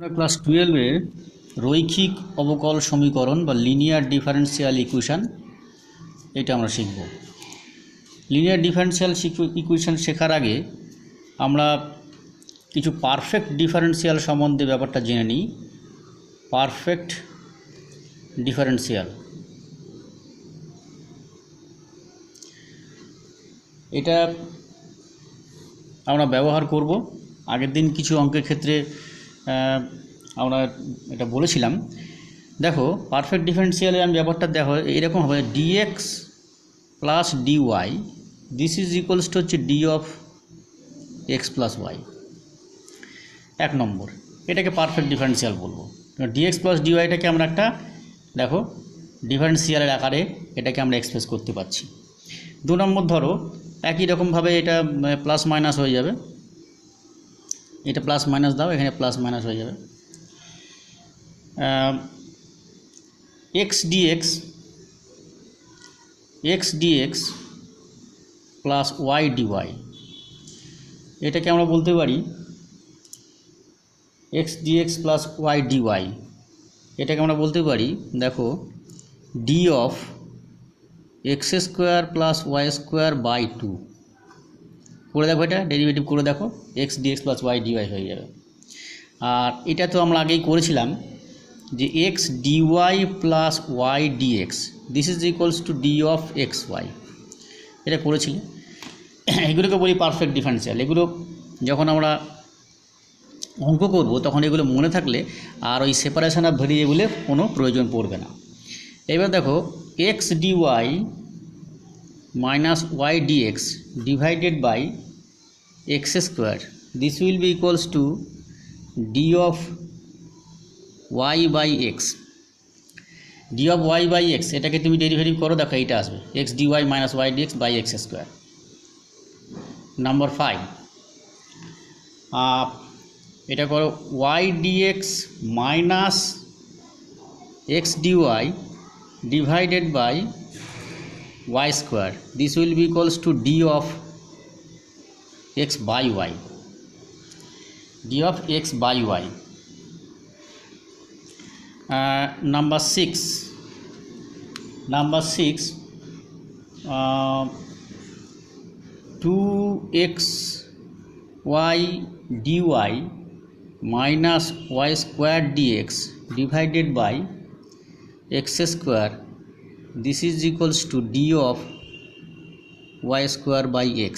আমরা ক্লাস 12-এ রৈখিক অবকল সমীকরণ বা লিনিয়ার ডিফারেন্সিয়াল ইকুয়েশন এটা আমরা শিখব। লিনিয়ার ডিফারেন্সিয়াল ইকুয়েশন শেখার আগে আমরা কিছু পারফেক্ট ডিফারেন্সিয়াল সম্বন্ধে ব্যাপারটা জেনে নিই। পারফেক্ট ডিফারেন্সিয়াল এটা আমরা ব্যবহার করব। আগের দিন কিছু অঙ্কের ক্ষেত্রে আমরা এটা বলেছিলাম। দেখো পারফেক্ট ডিফারেন্সিয়ালে আমি ব্যাপারটা দেখো এরকম হবে, D X plus D Y this is equals to হচ্ছে D of X plus Y. এক নম্বর, এটাকে পারফেক্ট ডিফারেন্সিয়াল বলবো। ডিএক্স প্লাস ডিওয়াইটাকে আমরা একটা দেখো ডিফারেন্সিয়ালের আকারে এটাকে আমরা এক্সপ্রেস করতে পারছি। দু নম্বর, ধরো একই রকমভাবে এটা প্লাস মাইনাস হয়ে যাবে, এটা প্লাস মাইনাস দাও, এখানে প্লাস মাইনাস হয়ে যাবে। X DX plus Y DY, এটাকে আমরা বলতে পারি X DX plus Y DY, এটাকে আমরা বলতে পারি দেখো D of X square plus Y square by 2 করে দেখো, এটা ডেরিভেটিভ করে দেখো, X DX plus Y DY হয়ে যাবে। আর এটা তো আমরা আগেই করেছিলাম যে X DY plus Y DX this is equals to D of X Y, এটা করেছিলি। এগুলোকে বলি পারফেক্ট ডিফারেন্সিয়াল। এগুলো যখন আমরা অঙ্ক করব তখন এগুলো মনে থাকলে আর ওই সেপারেশন অফ ভেরিয়েবলের কোনো প্রয়োজন পড়বে না। এবার দেখো X dy minus Y dx divided by X square this will be equals to D of Y by X. D of Y by X এটাকে তুমি ডেরিভেটিভ করো, দেখো এইটা আসবে X dy minus Y DX by X square. Number 5, এটা করো Y dx minus X DY divided by Y square this will be equals to D of X by Y, D of X by Y. Number 6 2xy dy minus y square dx divided by x square this is equals to d of y square by x।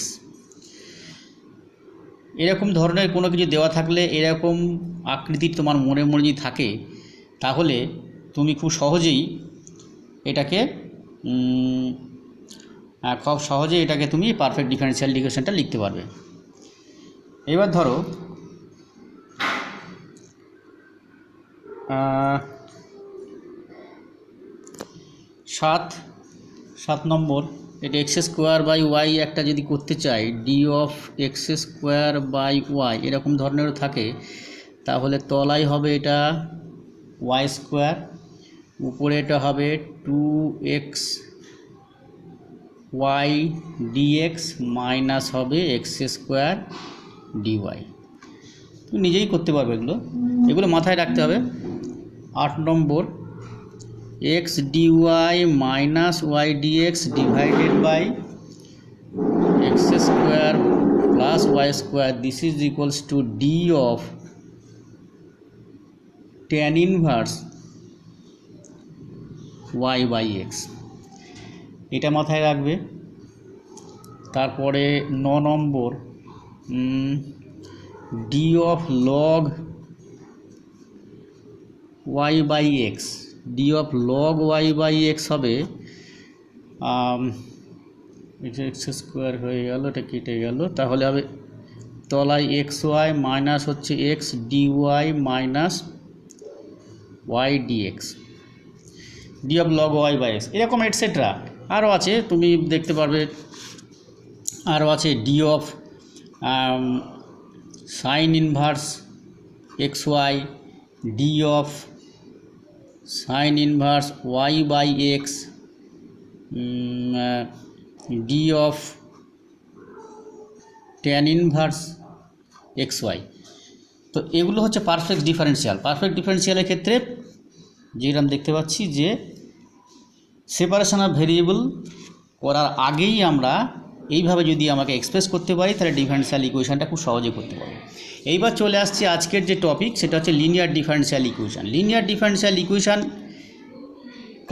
এরকম ধরনের কোনো কিছু দেওয়া থাকলে, এরকম আকৃতির তোমার মনে যদি থাকে, তাহলে তুমি খুব সহজেই এটাকে তুমি পারফেক্ট ডিফারেন্সিয়াল ইকুয়েশনটা লিখতে পারবে। এবার ধরো 7 নম্বর, এটা এক্স স্কোয়ার বাই ওয়াই একটা যদি করতে চাই, D of X square by Y এরকম ধরনেরও থাকে, তাহলে তলায় হবে এটা ওয়াই স্কোয়ার, উপরে এটা হবে 2x ওয়াই ডিএক্স মাইনাস হবে এক্স স্কোয়ার ডিওয়াই। তুমি নিজেই করতে পারবে, এগুলো মাথায় রাখতে হবে। 8 নম্বর, X dy minus Y dx divided by X square plus Y square this is equals to D of tan inverse y by X, এটা মাথায় রাখবে। তারপরে 9 নম্বর, D of log y by X, D of log y by X হবে X square হয়ে গেল, এটা কেটে গেল, তাহলে হবে তলায় এক্স ওয়াই মাইনাস হচ্ছে X dy minus Y DX, D of log Y by X, এরকম এটসেট্রা আরও আছে, তুমি দেখতে পারবে। আরও আছে D of sine inverse X Y, D of sine inverse Y by X, D of tan inverse X Y. তো এগুলো হচ্ছে পারফেক্ট ডিফারেন্সিয়াল। পারফেক্ট ডিফারেন্সিয়ালের ক্ষেত্রে যেরকম দেখতে পাচ্ছি যে সেপারেশন অফ ভেরিয়েবল করার আগেই আমরা এইভাবে যদি আমাকে এক্সপ্রেস করতে পারি তাহলে ডিফারেন্সিয়াল ইকুয়েশনটা খুব সহজে করতে পারবো। এইবার চলে আসছে আজকের যে টপিক, সেটা হচ্ছে linear differential equation. Linear differential equation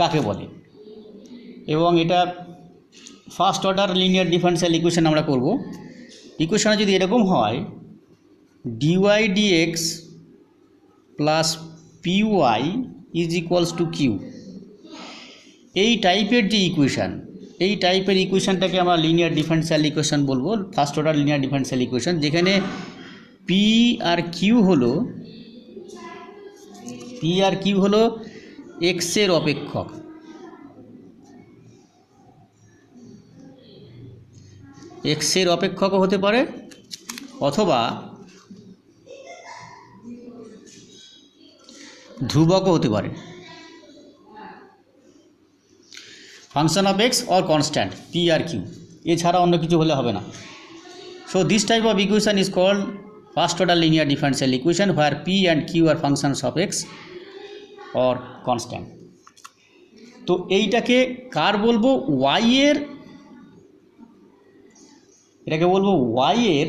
কাকে বলে, এবং এটা first order linear differential equation আমরা করব। ইকুয়েশনে যদি এরকম হয় dy dx plus py is equals to Q, এই টাইপের যে ইকুয়েশান, এই টাইপের ইকুয়েশানটাকে আমরা লিনিয়ার ডিফারেন্সিয়াল ইকুয়েশন বলবো, first order linear differential equation, যেখানে পি আর কিউ হলো এক্সের অপেক্ষক। এক্সের অপেক্ষকও হতে পারে অথবা ধ্রুবকও হতে পারে, function of X or constant P আর কিউ, এছাড়া অন্য কিছু হলে হবে না। So this type of equation is called first order linear differential equation where P and Q are functions of X or constant. তো এইটাকে কার বলবো, ওয়াই এর, এটাকে বলবো ওয়াই এর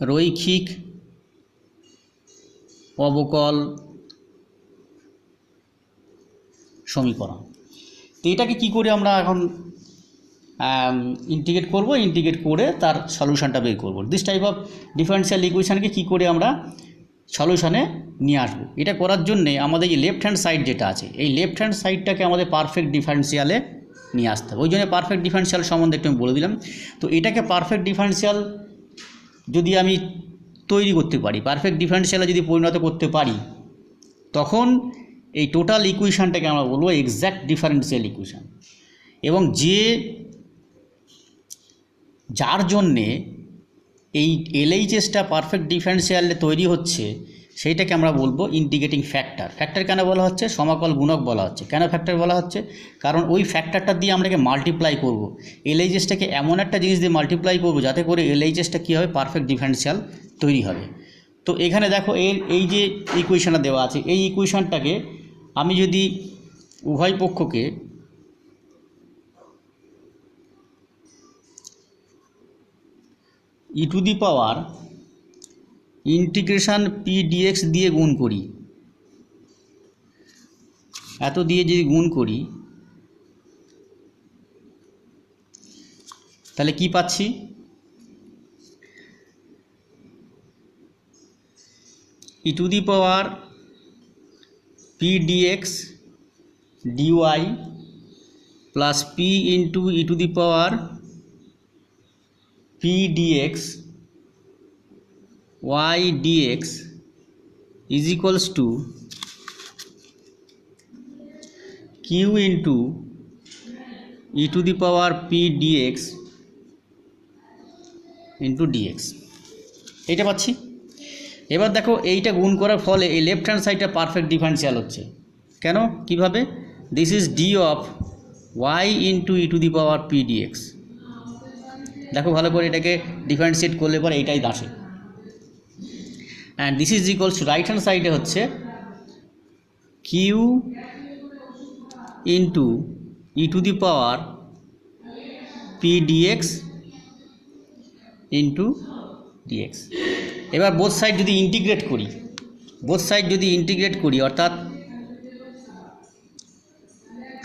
রৈখিক অবকল সমীকরণ। তো এটাকে কী করে আমরা এখন ইন্টিগ্রেট করব, ইন্টিগ্রেট করে তার সলিউশনটা বের করব। দিস টাইপ অফ ডিফারেন্সিয়াল ইকুয়েশানকে কী করে আমরা সলিউশনে নিয়ে আসবো, এটা করার জন্যে আমাদের এই লেফট হ্যান্ড সাইড যেটা আছে, এই লেফট হ্যান্ড সাইডটাকে আমাদের পারফেক্ট ডিফারেন্সিয়ালে নিয়ে আসতে হবে। ওই জন্য পারফেক্ট ডিফারেন্সিয়াল সম্বন্ধে একটু আমি বলে দিলাম। তো এটাকে পারফেক্ট ডিফারেন্সিয়াল যদি আমি তৈরি করতে পারি, পারফেক্ট ডিফারেন্সিয়ালে যদি পরিণত করতে পারি, তখন এই টোটাল ইকুয়েশানটাকে আমরা বলবো এক্স্যাক্ট ডিফারেন্সিয়াল ইকুয়েশান। এবং যার জন্যে এই এলএইচএসটা পারফেক্ট ডিফারেন্সিয়ালে তৈরি হচ্ছে, সেইটাকে আমরা বলবো ইন্টিগ্রেটিং ফ্যাক্টর। ফ্যাক্টর কেন বলা হচ্ছে, সমাকল গুণক বলা হচ্ছে। কেন ফ্যাক্টর বলা হচ্ছে, কারণ ওই ফ্যাক্টরটা দিয়ে আমরাকে মাল্টিপ্লাই করব, এলএইচএসটাকে এমন একটা জিনিস দিয়ে মাল্টিপ্লাই করব যাতে করে এলএইচএসটা কী হবে, পারফেক্ট ডিফারেন্সিয়াল তৈরি হবে। তো এখানে দেখো এই যে ইকুয়েশানটা দেওয়া আছে, এই ইকুয়েশানটাকে আমি যদি উভয় পক্ষকে E to the power integration P D X দিয়ে গুণ করি, এত দিয়ে যদি গুণ করি, তাহলে কি পাচ্ছি, E to the power P D X D Y plus P into E to the power P D X y dx is equals to q into e to the power p dx into dx, এইটা পাচ্ছি। এবার দেখো এইটা গুণ করার ফলে এই left hand সাইডটা পারফেক্ট ডিফারেন্সিয়াল হচ্ছে। কেন, কিভাবে, this is D of y into e to the power p dx। দেখো ভালো করে এটাকে ডিফারেন্সিয়েট করলে পরে এইটাই আসে। And this is equals to right hand সাইডে হচ্ছে Q into E to the power P dx into dx. এবার বোথ সাইড যদি ইন্টিগ্রেট করি, অর্থাৎ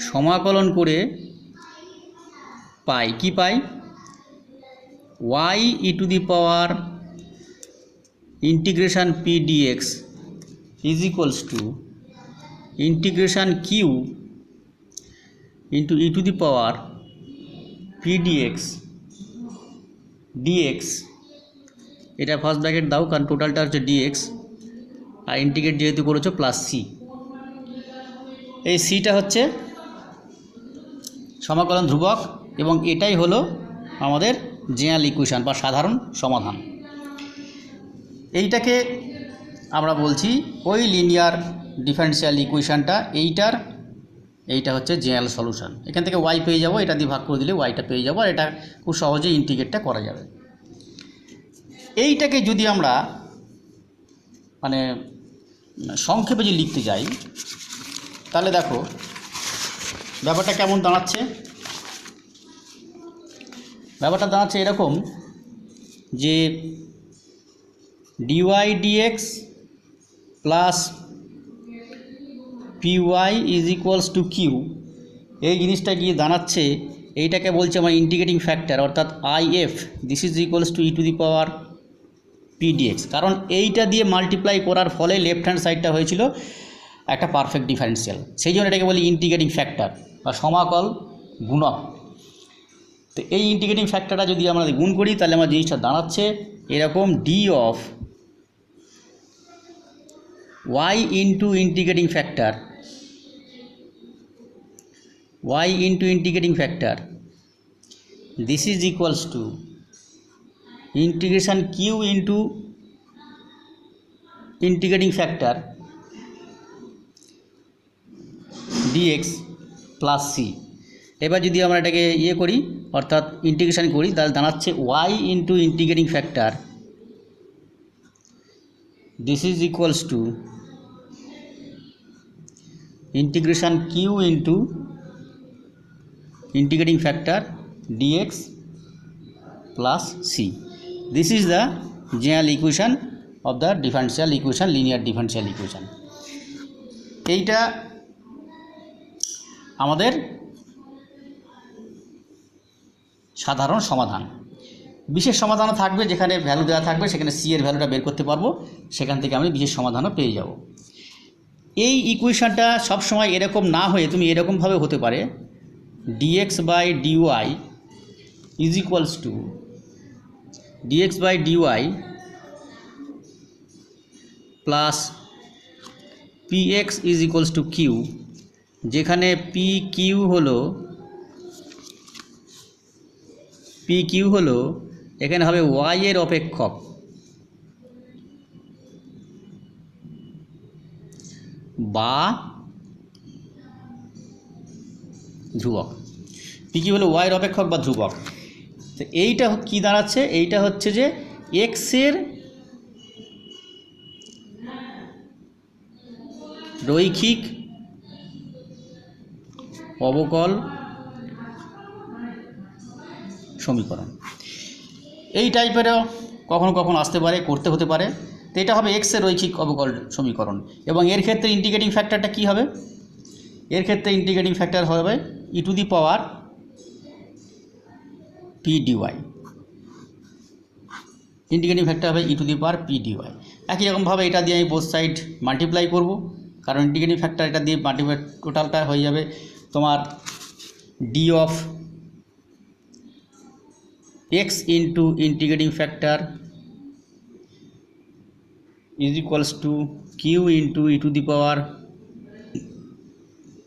সমাকলন করে পাই, কি পাই, y e to the power integration p dx is equals to integration q into e to the power p dx dx, এটা ফার্স্ট ব্র্যাকেট দাও কারণ টোটালটা হচ্ছে dx, আর ইন্টিগ্রেট যেহেতু করেছো প্লাস সি। এই সিটা হচ্ছে সমাকলন ধ্রুবক এবং এটাই হলো আমাদের জেনারেল ইকুয়েশন বা সাধারণ সমাধান। এইটাকে আমরা বলছি ওই লিনিয়ার ডিফারেন্সিয়াল ইকুয়েশনটা, এইটা হচ্ছে জেনারেল সলিউশন। এখান থেকে ওয়াই পেয়ে যাবো, এটা দিয়ে ভাগ করে দিলে ওয়াইটা পেয়ে যাবো, আর এটা খুব সহজেই ইন্টিগ্রেটটা করা যাবে। এইটাকে যদি আমরা মানে সংক্ষেপে যদি লিখতে যাই তাহলে দেখো ব্যাপারটা কেমন দাঁড়াচ্ছে। ব্যাপারটা দাঁড়াচ্ছে এরকম যে dy dx plus py is equals to Q, এই জিনিসটা গিয়ে দাঁড়াচ্ছে, এইটাকে বলছে আমার ইন্টিগ্রেটিং ফ্যাক্টর, অর্থাৎ IF this is equals to e to the power P dx. কারণ এইটা দিয়ে মাল্টিপ্লাই করার ফলে লেফট হ্যান্ড সাইডটা হয়েছিল একটা পারফেক্ট ডিফারেন্সিয়াল, সেই জন্য এটাকে বলি ইন্টিগ্রেটিং ফ্যাক্টর বা সমাকল গুণক। তো এই ইন্টিগ্রেটিং ফ্যাক্টরটা যদি আমরা গুণ করি তাহলে আমার জিনিসটা দাঁড়াচ্ছে এরকম, d of y into integrating factor, y into integrating factor, this is equals to integration q into integrating factor dx plus c। এবার যদি আমরা এটাকে করি অর্থাৎ ইন্টিগ্রেশন করি তাহলে দাঁড়াচ্ছে y into integrating factor, this is equals to integration q into integrating factor dx plus c. This is the general equation of the differential equation, linear differential equation. এইটা আমাদের সাধারণ সমাধান। বিশেষ সমাধানও থাকবে, যেখানে ভ্যালু দেওয়া থাকবে সেখানে c এর ভ্যালুটা বের করতে পারবো, সেখান থেকে আমি বিশেষ সমাধানও পেয়ে যাব। এই ইকুয়েশনটা সবসময় এরকম না হয়ে তুমি এরকমভাবে হতে পারে, dx by dy is equals to dx by dy plus px is equals to q, যেখানে pq হলো এখানে হবে y এর অপেক্ষক বা ধ্রুবক, পি কি হলো ওয়াইয়ের অপেক্ষক বা ধ্রুবক। তো এইটা কি দাঁড়াচ্ছে, এইটা হচ্ছে যে এক্সের রৈখিক অবকল সমীকরণ। এই টাইপেরও কখনো কখনো আসতে পারে, করতে হতে পারে। তো এটা হবে এক্সের রৈখিক অবকল সমীকরণ, এবং এর ক্ষেত্রে ইন্টিগ্রেটিং ফ্যাক্টরটা কি হবে, এর ক্ষেত্রে ইন্টিগ্রেটিং ফ্যাক্টর হবে E to the power P D Y, integrating factor হবে E to the power P D Y. একই রকমভাবে এটা দিয়ে আমি বোথ সাইড মাল্টিপ্লাই করব, কারণ ইন্টিগ্রেটিং ফ্যাক্টর এটা দিয়ে মাল্টিপ্লাই টোটালটা হয়ে যাবে তোমার d of X into integrating factor is equals to Q into E to the power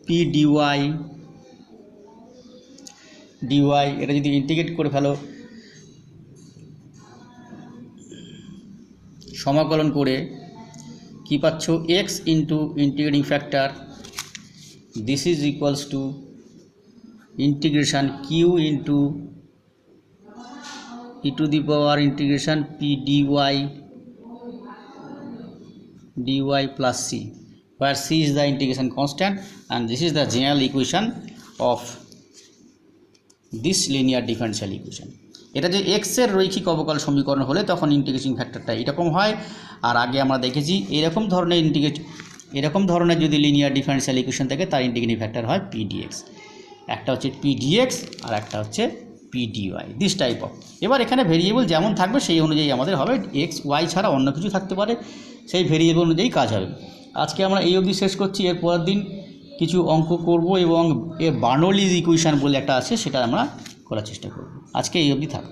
P dy. এটা যদি ইন্টিগ্রেট করে ফেলো, সমাকলন করে কি পাচ্ছ, X into integrating factor this is equals to integration Q into E to the power integration P dy plus C, where c is the integration constant and this is the general equation of this linear differential equation. এটা যে x এর রৈখিক অবকল সমীকরণ হলে তখন integrating ফ্যাক্টরটা এরকম হয়। আর আগে আমরা দেখেছি এরকম ধরনের যদি লিনিয়ার ডিফারেনশিয়াল ইকুয়েশন থাকে তার ইন্টিগ্রেটিং ফ্যাক্টর হয় পি ডিএক্স, একটা হচ্ছে পি ডিএক্স আর একটা হচ্ছে P dy, this type of. এবার এখানে ভেরিয়েবল যেমন থাকবে সেই অনুযায়ী আমাদের হবে, এক্স ওয়াই ছাড়া অন্য কিছু থাকতে পারে, সেই ভেরিয়েবল অনুযায়ী কাজ হবে। আজকে আমরা এই অবধি শেষ করছি, এর পরের দিন কিছু অঙ্ক করব এবং এর বার্নৌলিজ ইকুয়েশন বলে একটা আছে সেটা আমরা করার চেষ্টা করব। আজকে এই অবধি থাক।